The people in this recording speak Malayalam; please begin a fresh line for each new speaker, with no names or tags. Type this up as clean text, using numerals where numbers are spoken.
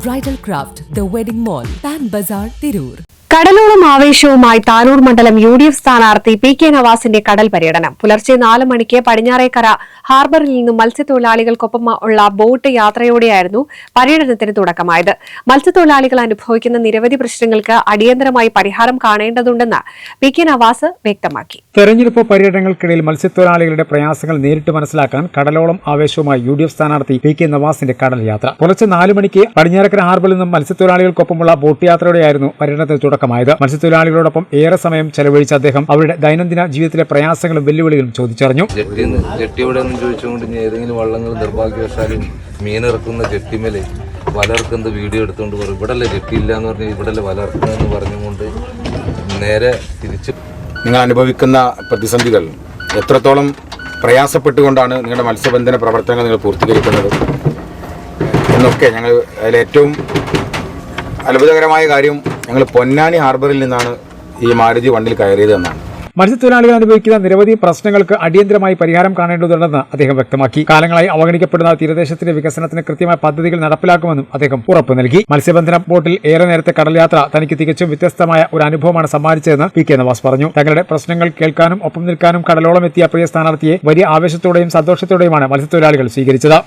Bridal Craft, The Wedding Mall, Pan Bazaar, Tirur.
കടലോളം ആവേശവുമായി Tanur മണ്ഡലം UDF സ്ഥാനാർത്ഥി PK നവാസിന്റെ കടൽ പര്യടനം പുലർച്ചെ 4 മണിക്ക് പടിഞ്ഞാറേക്കര ഹാർബറിൽ നിന്നും മത്സ്യത്തൊഴിലാളികൾക്കൊപ്പം ഉള്ള ബോട്ട് യാത്രയോടെയായിരുന്നു പര്യടനത്തിന് തുടക്കമായത്. മത്സ്യത്തൊഴിലാളികൾ അനുഭവിക്കുന്ന നിരവധി പ്രശ്നങ്ങൾക്ക് അടിയന്തരമായി പരിഹാരം കാണേണ്ടതുണ്ടെന്ന് PK നവാസ് വ്യക്തമാക്കി.
തെരഞ്ഞെടുപ്പ് പര്യടനങ്ങൾക്കിടയിൽ മത്സ്യത്തൊഴിലാളികളുടെ പ്രയാസങ്ങൾ നേരിട്ട് മനസ്സിലാക്കാൻ കടലോളം ആവേശവുമായി UDF സ്ഥാനാർത്ഥി PK നവാസിന്റെ കടൽ യാത്ര പുലർച്ചെ 4 മണിക്ക് പടിഞ്ഞാറേക്കര ഹാർബറിൽ നിന്നും മത്സ്യത്തൊഴിലാളികൾക്കൊപ്പമുള്ള ബോട്ട് യാത്രയോടെയായിരുന്നു പര്യടനത്തിന് തുടക്കമായത്. മത്സ്യത്തൊഴിലാളികളോടൊപ്പം ഏറെ സമയം ചെലവഴിച്ച അദ്ദേഹം അവരുടെ ദൈനംദിന ജീവിതത്തിലെ പ്രയാസങ്ങളും വെല്ലുവിളികളും ചോദിച്ചറിഞ്ഞു.
ചോദിച്ചുകൊണ്ട് ഏതെങ്കിലും വള്ളങ്ങൾ നിർഭാഗ്യവശാലും മീനിറക്കുന്ന ജെട്ടിമേലെ വലർക്കുന്ന വീഡിയോ എടുത്തുകൊണ്ട് പറയും ഇവിടല്ലേ ജെട്ടിയില്ല എന്ന് പറഞ്ഞാൽ ഇവിടല്ലേ വലർക്കുന്നതെന്ന് പറഞ്ഞുകൊണ്ട് നേരെ തിരിച്ച്
നിങ്ങൾ അനുഭവിക്കുന്ന പ്രതിസന്ധികൾ എത്രത്തോളം പ്രയാസപ്പെട്ടുകൊണ്ടാണ് നിങ്ങളുടെ മത്സ്യബന്ധന പ്രവർത്തനങ്ങൾ നിങ്ങൾ പൂർത്തീകരിക്കുന്നത് എന്നൊക്കെ ഞങ്ങൾ അതിലേറ്റവും അത്ഭുതകരമായ കാര്യം ഞങ്ങൾ പൊന്നാനി ഹാർബറിൽ നിന്നാണ് ഈ മാരുതി വണ്ടിയിൽ കയറിയത് എന്നാണ്.
മത്സ്യത്തൊഴിലാളികൾ അനുഭവിക്കുന്ന നിരവധി പ്രശ്നങ്ങൾക്ക് അടിയന്തരമായി പരിഹാരം കാണേണ്ടതുണ്ടെന്ന് അദ്ദേഹം വ്യക്തമാക്കി. കാലങ്ങളായി അവഗണിക്കപ്പെടുന്ന തീരദേശത്തിന്റെ വികസനത്തിന് കൃത്യമായ പദ്ധതികൾ നടപ്പിലാക്കുമെന്നും അദ്ദേഹം ഉറപ്പു നൽകി. മത്സ്യബന്ധന ബോട്ടിൽ ഏറെ നേരത്തെ കടൽ യാത്ര തനിക്ക് തികച്ചും വ്യത്യസ്തമായ ഒരു അനുഭവമാണ് സമ്മാനിച്ചതെന്ന് PK നവാസ് പറഞ്ഞു. തങ്ങളുടെ പ്രശ്നങ്ങൾ കേൾക്കാനും ഒപ്പം നിൽക്കാനും കടലോളം എത്തിയ പ്രിയ സ്ഥാനാർത്ഥിയെ വലിയ ആവേശത്തോടെയും സന്തോഷത്തോടെയുമാണ് മത്സ്യത്തൊഴിലാളികൾ സ്വീകരിച്ചത്.